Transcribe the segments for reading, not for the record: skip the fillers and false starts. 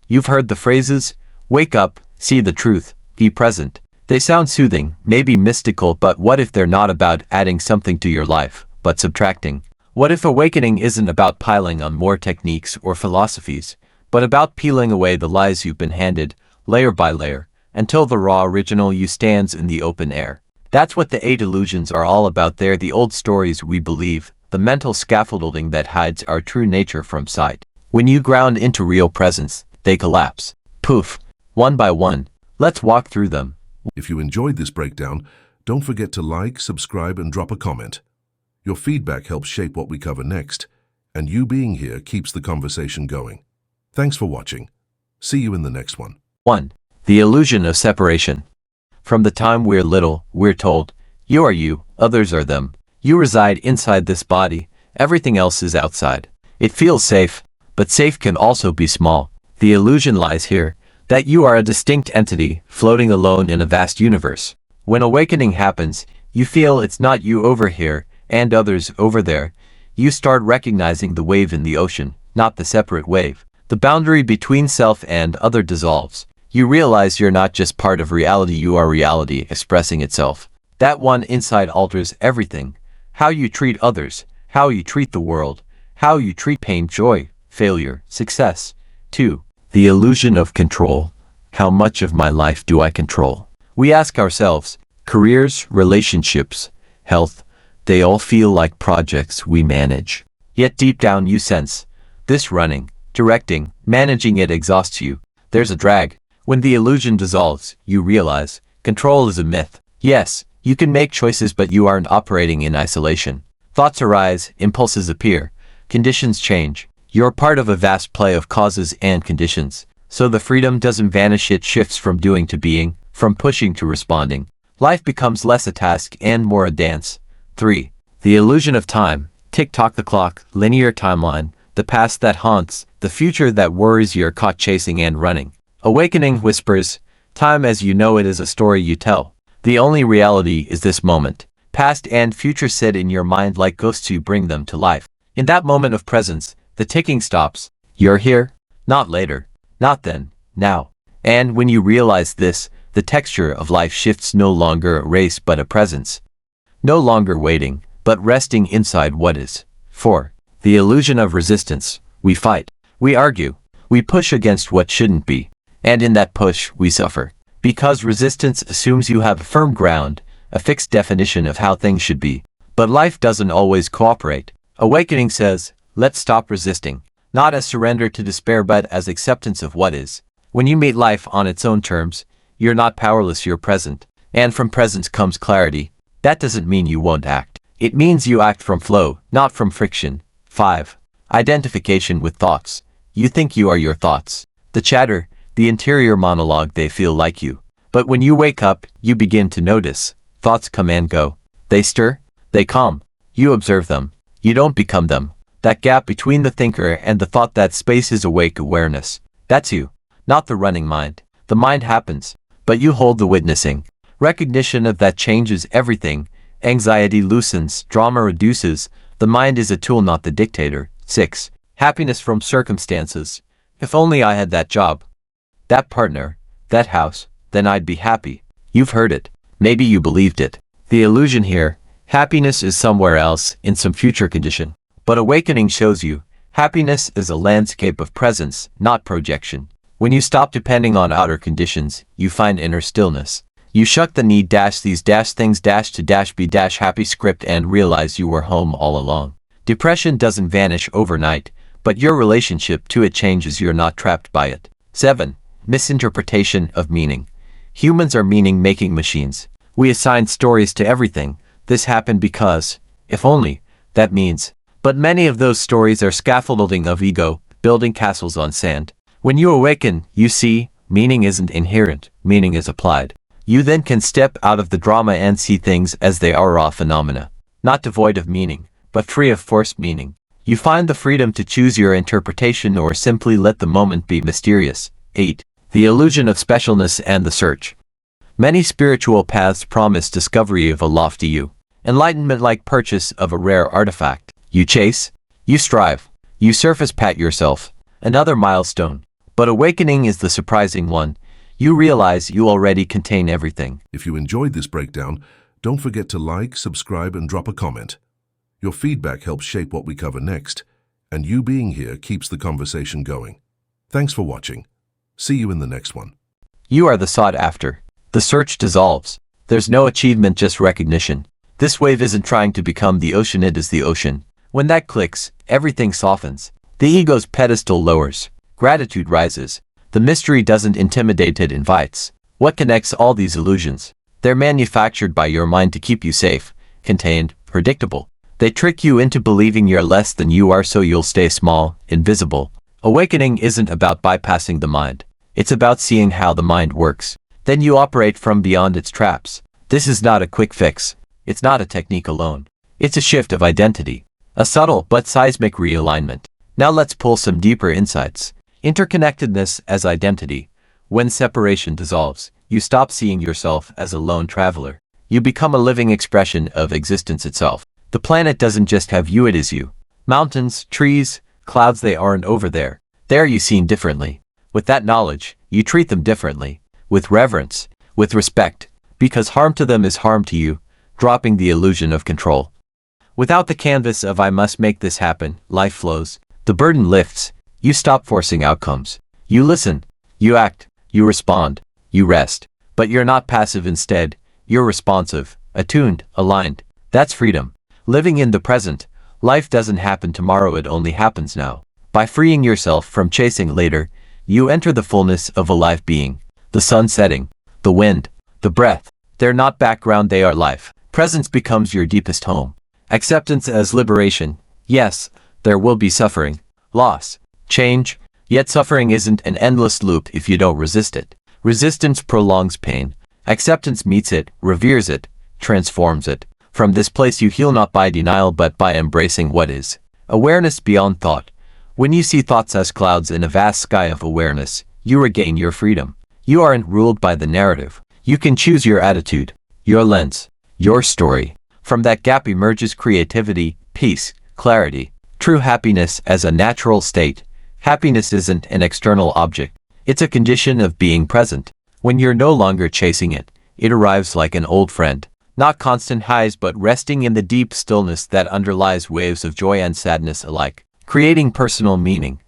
You've heard the phrases, wake up, see the truth, be present. They sound soothing, maybe mystical, but what if they're not about adding something to your life, but subtracting? What if awakening isn't about piling on more techniques or philosophies, but about peeling away the lies you've been handed, layer by layer, until the raw original you stands in the open air? That's what the 8 illusions are all about. They're the old stories we believe, the mental scaffolding that hides our true nature from sight. When you ground into real presence, they collapse. Poof. One by one. Let's walk through them. If you enjoyed this breakdown, don't forget to like, subscribe, and drop a comment. Your feedback helps shape what we cover next, and you being here keeps the conversation going. Thanks for watching. See you in the next one. 1. The illusion of separation. From the time we're little, we're told, you are you, others are them. You reside inside this body, everything else is outside. It feels safe, but safe can also be small. The illusion lies here, that you are a distinct entity, floating alone in a vast universe. When awakening happens, you feel it's not you over here, and others over there. You start recognizing the wave in the ocean, not the separate wave. The boundary between self and other dissolves. You realize you're not just part of reality, you are reality expressing itself. That one inside alters everything. How you treat others, how you treat the world, how you treat pain, joy, failure, success. 2. The illusion of control. How much of my life do I control? We ask ourselves, careers, relationships, health, they all feel like projects we manage. Yet deep down you sense, this running, directing, managing it exhausts you. There's a drag. When the illusion dissolves, you realize, control is a myth. Yes, you can make choices, but you aren't operating in isolation. Thoughts arise, impulses appear, conditions change. You're part of a vast play of causes and conditions. So the freedom doesn't vanish, it shifts from doing to being, from pushing to responding. Life becomes less a task and more a dance. 3. The illusion of time. Tick-tock the clock, linear timeline, the past that haunts, the future that worries. You're caught chasing and running. Awakening whispers, time as you know it is a story you tell. The only reality is this moment. Past and future sit in your mind like ghosts, you bring them to life. In that moment of presence, the ticking stops. You're here, not later, not then, now. And when you realize this, the texture of life shifts, no longer a race but a presence. No longer waiting, but resting inside what is. 4. The illusion of resistance. We fight. We argue. We push against what shouldn't be. And in that push, we suffer. Because resistance assumes you have a firm ground, a fixed definition of how things should be. But life doesn't always cooperate. Awakening says, let's stop resisting. Not as surrender to despair, but as acceptance of what is. When you meet life on its own terms, you're not powerless, you're present. And from presence comes clarity. That doesn't mean you won't act. It means you act from flow, not from friction. 5. Identification with thoughts. You think you are your thoughts. The chatter, the interior monologue, they feel like you. But when you wake up, you begin to notice. Thoughts come and go. They stir, they calm. You observe them. You don't become them. That gap between the thinker and the thought, that space is awake awareness. That's you, not the running mind. The mind happens, but you hold the witnessing. Recognition of that changes everything. Anxiety loosens, drama reduces. The mind is a tool, not the dictator. 6. Happiness from circumstances. If only I had that job, that partner, that house, then I'd be happy. You've heard it. Maybe you believed it. The illusion here, happiness is somewhere else, in some future condition. But awakening shows you, happiness is a landscape of presence, not projection. When you stop depending on outer conditions, you find inner stillness. You shuck the need these things to be happy script and realize you were home all along. Depression doesn't vanish overnight, but your relationship to it changes. You're not trapped by it. 7. Misinterpretation of meaning. Humans are meaning-making machines. We assign stories to everything. This happened because, if only, that means. But many of those stories are scaffolding of ego, building castles on sand. When you awaken, you see, meaning isn't inherent, meaning is applied. You then can step out of the drama and see things as they are, raw phenomena. Not devoid of meaning, but free of forced meaning. You find the freedom to choose your interpretation or simply let the moment be mysterious. 8. The illusion of specialness and the search. Many spiritual paths promise discovery of a lofty you. Enlightenment like purchase of a rare artifact. You chase, you strive, you surface pat yourself. Another milestone. But awakening is the surprising one. You realize you already contain everything. If you enjoyed this breakdown, don't forget to like, subscribe, and drop a comment. Your feedback helps shape what we cover next, and you being here keeps the conversation going. Thanks for watching. See you in the next one. You are the sought after. The search dissolves. There's no achievement, just recognition. This wave isn't trying to become the ocean, it is the ocean. When that clicks, everything softens. The ego's pedestal lowers. Gratitude rises. The mystery doesn't intimidate, it invites. What connects all these illusions? They're manufactured by your mind to keep you safe, contained, predictable. They trick you into believing you're less than you are so you'll stay small, invisible. Awakening isn't about bypassing the mind. It's about seeing how the mind works. Then you operate from beyond its traps. This is not a quick fix. It's not a technique alone. It's a shift of identity. A subtle but seismic realignment. Now let's pull some deeper insights. Interconnectedness as identity. When separation dissolves, you stop seeing yourself as a lone traveler. You become a living expression of existence itself. The planet doesn't just have you, it is you. Mountains, trees, clouds, they aren't over there. There you seen differently. With that knowledge, you treat them differently. With reverence, with respect, because harm to them is harm to you, dropping the illusion of control. Without the canvas of I must make this happen, life flows. The burden lifts. You stop forcing outcomes. You listen. You act. You respond. You rest. But you're not passive, instead. You're responsive, attuned, aligned. That's freedom. Living in the present. Life doesn't happen tomorrow, it only happens now. By freeing yourself from chasing later, you enter the fullness of a life being. The sun setting, the wind, the breath. They're not background, they are life. Presence becomes your deepest home. Acceptance as liberation. Yes, there will be suffering, loss, change, yet suffering isn't an endless loop if you don't resist it. Resistance prolongs pain. Acceptance meets it, reveres it, transforms it. From this place you heal not by denial but by embracing what is. Awareness beyond thought. When you see thoughts as clouds in a vast sky of awareness, you regain your freedom. You aren't ruled by the narrative. You can choose your attitude, your lens, your story. From that gap emerges creativity, peace, clarity, true happiness as a natural state. Happiness isn't an external object. It's a condition of being present. When you're no longer chasing it, it arrives like an old friend. Not constant highs but resting in the deep stillness that underlies waves of joy and sadness alike. Creating personal meaning.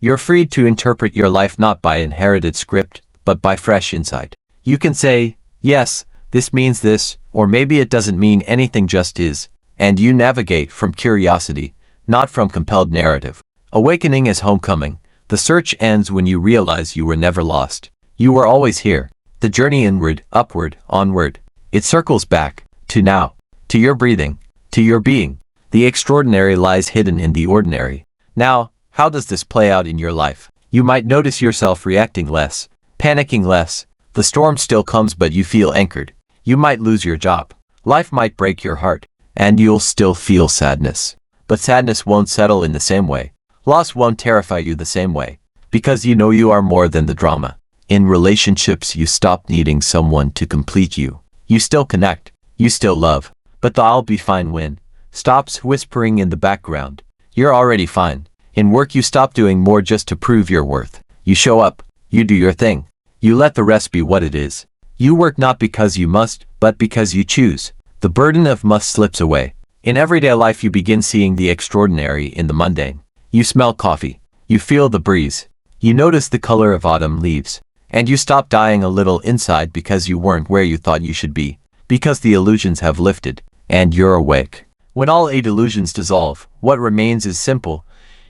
You're free to interpret your life not by inherited script, but by fresh insight. You can say, yes, this means this, or maybe it doesn't mean anything, just is. And you navigate from curiosity, not from compelled narrative. Awakening is homecoming. The search ends when you realize you were never lost. You were always here. The journey inward, upward, onward. It circles back, to now, to your breathing, to your being. The extraordinary lies hidden in the ordinary. Now, how does this play out in your life? You might notice yourself reacting less, panicking less. The storm still comes but you feel anchored. You might lose your job. Life might break your heart, and you'll still feel sadness. But sadness won't settle in the same way. Loss won't terrify you the same way, because you know you are more than the drama. In relationships, you stop needing someone to complete you. You still connect, you still love, but the "I'll be fine" win stops whispering in the background. You're already fine. In work, you stop doing more just to prove your worth. You show up, you do your thing. You let the rest be what it is. You work not because you must, but because you choose. The burden of must slips away. In everyday life, you begin seeing the extraordinary in the mundane. You smell coffee. You feel the breeze. You notice the color of autumn leaves. And you stop dying a little inside because you weren't where you thought you should be. Because the illusions have lifted, and you're awake. When all 8 illusions dissolve, what remains is simple.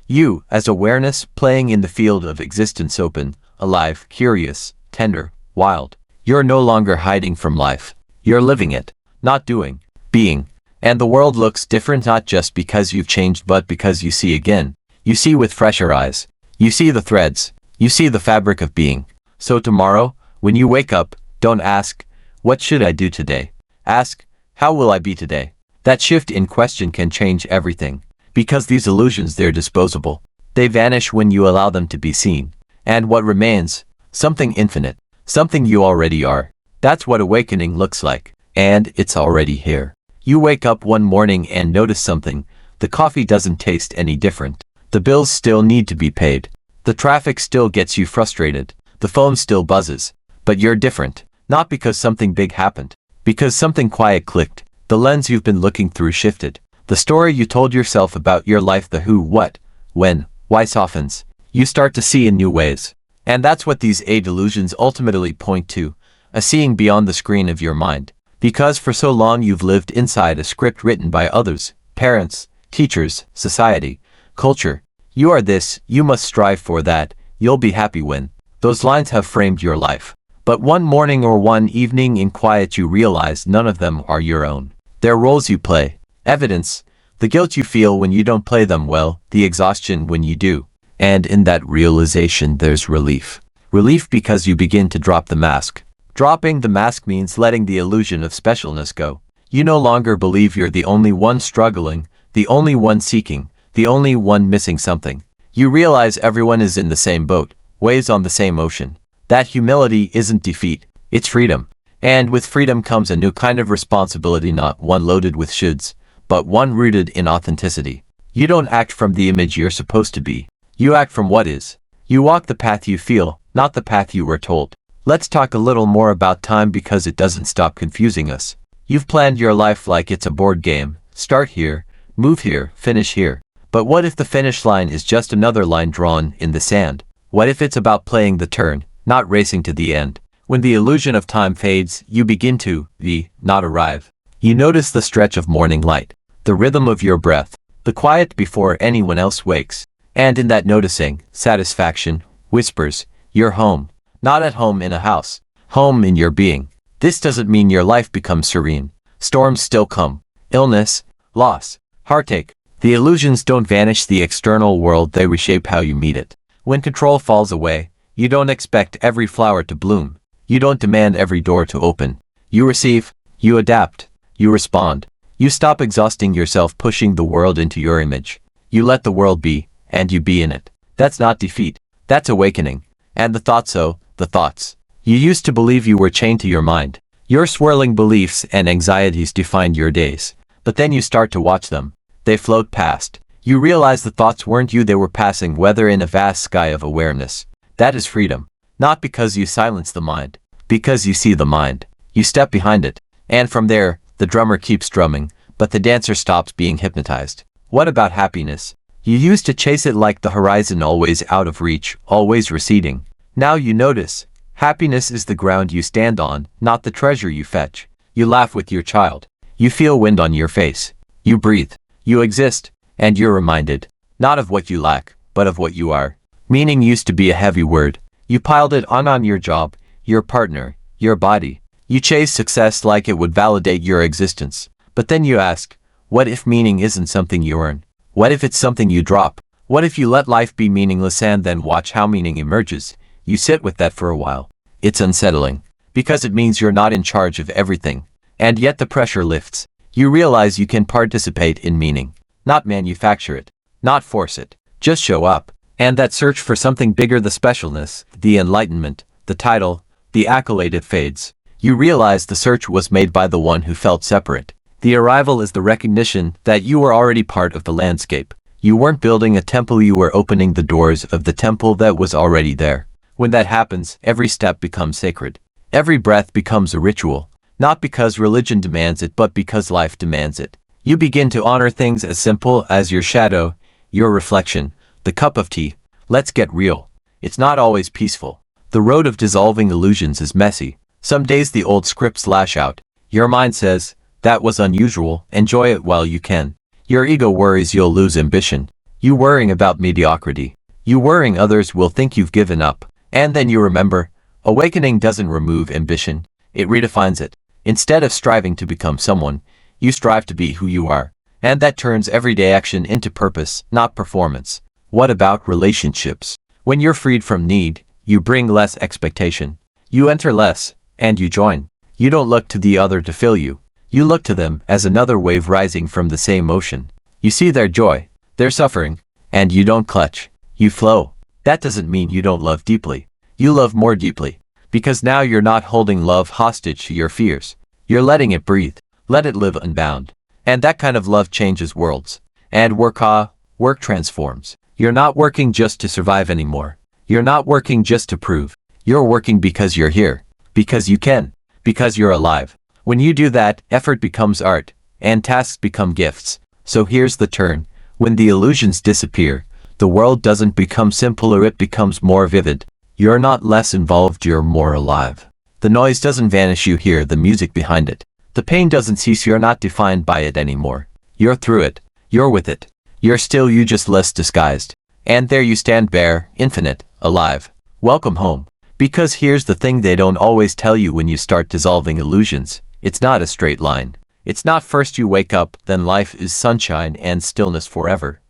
You, as awareness, playing in the field of existence, open, alive, curious, tender, wild. You're no longer hiding from life. You're living it, not doing, being. And the world looks different not just because you've changed but because you see again. You see with fresher eyes. You see the threads. You see the fabric of being. So tomorrow, when you wake up, don't ask, what should I do today? Ask, how will I be today? That shift in question can change everything. Because these illusions, they're disposable. They vanish when you allow them to be seen. And what remains? Something infinite. Something you already are. That's what awakening looks like. And it's already here. You wake up one morning and notice something. The coffee doesn't taste any different. The bills still need to be paid. The traffic still gets you frustrated. The phone still buzzes. But you're different. Not because something big happened. Because something quiet clicked. The lens you've been looking through shifted. The story you told yourself about your life, the who, what, when, why softens. You start to see in new ways. And that's what these 8 illusions ultimately point to. A seeing beyond the screen of your mind. Because for so long you've lived inside a script written by others, parents, teachers, society, culture. You are this, you must strive for that, you'll be happy when. Those lines have framed your life. But one morning or one evening in quiet you realize none of them are your own. They're roles you play. Evidence. The guilt you feel when you don't play them well, the exhaustion when you do. And in that realization there's relief. Relief because you begin to drop the mask. Dropping the mask means letting the illusion of specialness go. You no longer believe you're the only one struggling, the only one seeking, the only one missing something. You realize everyone is in the same boat, waves on the same ocean. That humility isn't defeat, it's freedom. And with freedom comes a new kind of responsibility, not one loaded with shoulds, but one rooted in authenticity. You don't act from the image you're supposed to be. You act from what is. You walk the path you feel, not the path you were told. Let's talk a little more about time because it doesn't stop confusing us. You've planned your life like it's a board game. Start here, move here, finish here. But what if the finish line is just another line drawn in the sand? What if it's about playing the turn, not racing to the end? When the illusion of time fades, you begin to be, not arrive. You notice the stretch of morning light, the rhythm of your breath, the quiet before anyone else wakes. And in that noticing, satisfaction whispers, you're home. Not at home in a house, home in your being. This doesn't mean your life becomes serene. Storms still come. Illness, loss, heartache. The illusions don't vanish the external world, they reshape how you meet it. When control falls away, you don't expect every flower to bloom. You don't demand every door to open. You receive, you adapt, you respond. You stop exhausting yourself pushing the world into your image. You let the world be, and you be in it. That's not defeat. That's awakening. And the thoughts. You used to believe you were chained to your mind. Your swirling beliefs and anxieties defined your days. But then you start to watch them. They float past. You realize the thoughts weren't you, they were passing weather in a vast sky of awareness. That is freedom. Not because you silence the mind. Because you see the mind. You step behind it. And from there, the drummer keeps drumming, but the dancer stops being hypnotized. What about happiness? You used to chase it like the horizon, always out of reach, always receding. Now you notice, happiness is the ground you stand on, not the treasure you fetch. You laugh with your child. You feel wind on your face. You breathe. You exist. And you're reminded, not of what you lack, but of what you are. Meaning used to be a heavy word. You piled it on your job, your partner, your body. You chase success like it would validate your existence. But then you ask, what if meaning isn't something you earn? What if it's something you drop? What if you let life be meaningless and then watch how meaning emerges? You sit with that for a while. It's unsettling. Because it means you're not in charge of everything. And yet the pressure lifts. You realize you can participate in meaning. Not manufacture it. Not force it. Just show up. And that search for something bigger, the specialness, the enlightenment, the title, the accolade, it fades. You realize the search was made by the one who felt separate. The arrival is the recognition that you were already part of the landscape. You weren't building a temple, you were opening the doors of the temple that was already there. When that happens, every step becomes sacred. Every breath becomes a ritual. Not because religion demands it, but because life demands it. You begin to honor things as simple as your shadow, your reflection, the cup of tea. Let's get real. It's not always peaceful. The road of dissolving illusions is messy. Some days the old scripts lash out. Your mind says, that was unusual, enjoy it while you can. Your ego worries you'll lose ambition. You worrying about mediocrity. You worrying others will think you've given up. And then you remember, awakening doesn't remove ambition, it redefines it. Instead of striving to become someone, you strive to be who you are. And that turns everyday action into purpose, not performance. What about relationships? When you're freed from need, you bring less expectation. You enter less, and you join. You don't look to the other to fill you. You look to them as another wave rising from the same ocean. You see their joy, their suffering, and you don't clutch. You flow. That doesn't mean you don't love deeply. You love more deeply. Because now you're not holding love hostage to your fears. You're letting it breathe. Let it live unbound. And that kind of love changes worlds. And work transforms. You're not working just to survive anymore. You're not working just to prove. You're working because you're here. Because you can. Because you're alive. When you do that, effort becomes art, and tasks become gifts. So here's the turn. When the illusions disappear, the world doesn't become simpler, it becomes more vivid. You're not less involved, you're more alive. The noise doesn't vanish, you hear the music behind it. The pain doesn't cease, you're not defined by it anymore. You're through it. You're with it. You're still you, just less disguised. And there you stand, bare, infinite, alive. Welcome home. Because here's the thing they don't always tell you when you start dissolving illusions. It's not a straight line. It's not first you wake up, then life is sunshine and stillness forever.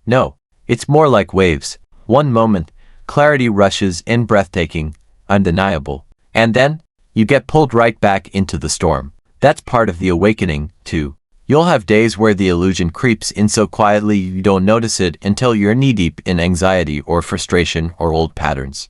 No, it's more like waves. One moment, clarity rushes in, breathtaking, undeniable. And then, you get pulled right back into the storm. That's part of the awakening, too. You'll have days where the illusion creeps in so quietly you don't notice it until you're knee-deep in anxiety or frustration or old patterns.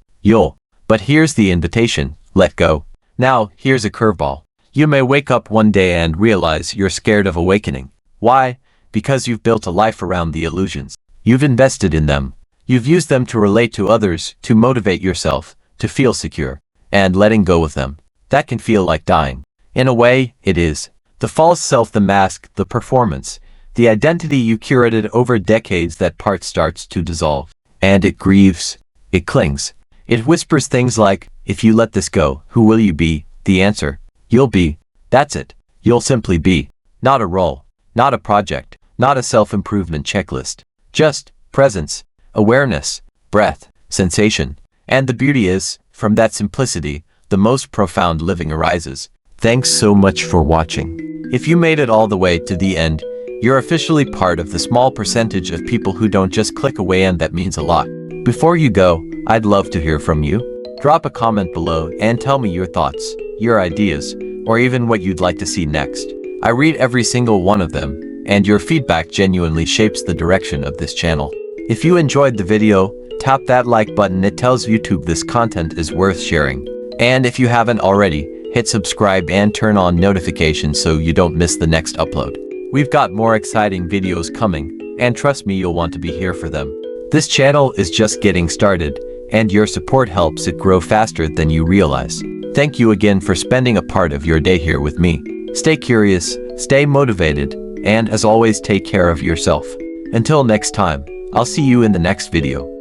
But here's the invitation, let go. Now, here's a curveball. You may wake up one day and realize you're scared of awakening. Why? Because you've built a life around the illusions. You've invested in them. You've used them to relate to others, to motivate yourself, to feel secure. And letting go of them, that can feel like dying. In a way, it is. The false self, the mask, the performance, the identity you curated over decades, that part starts to dissolve. And it grieves. It clings. It whispers things like, if you let this go, who will you be? The answer, you'll be. That's it. You'll simply be. Not a role. Not a project. Not a self-improvement checklist. Just presence, awareness, breath, sensation. And the beauty is, from that simplicity, the most profound living arises. Thanks so much for watching. If you made it all the way to the end, you're officially part of the small percentage of people who don't just click away, and that means a lot. Before you go, I'd love to hear from you. Drop a comment below and tell me your thoughts, your ideas, or even what you'd like to see next. I read every single one of them, and your feedback genuinely shapes the direction of this channel. If you enjoyed the video, tap that like button, it tells YouTube this content is worth sharing. And if you haven't already, hit subscribe and turn on notifications so you don't miss the next upload. We've got more exciting videos coming, and trust me, you'll want to be here for them. This channel is just getting started, and your support helps it grow faster than you realize. Thank you again for spending a part of your day here with me. Stay curious, stay motivated, and as always, take care of yourself. Until next time, I'll see you in the next video.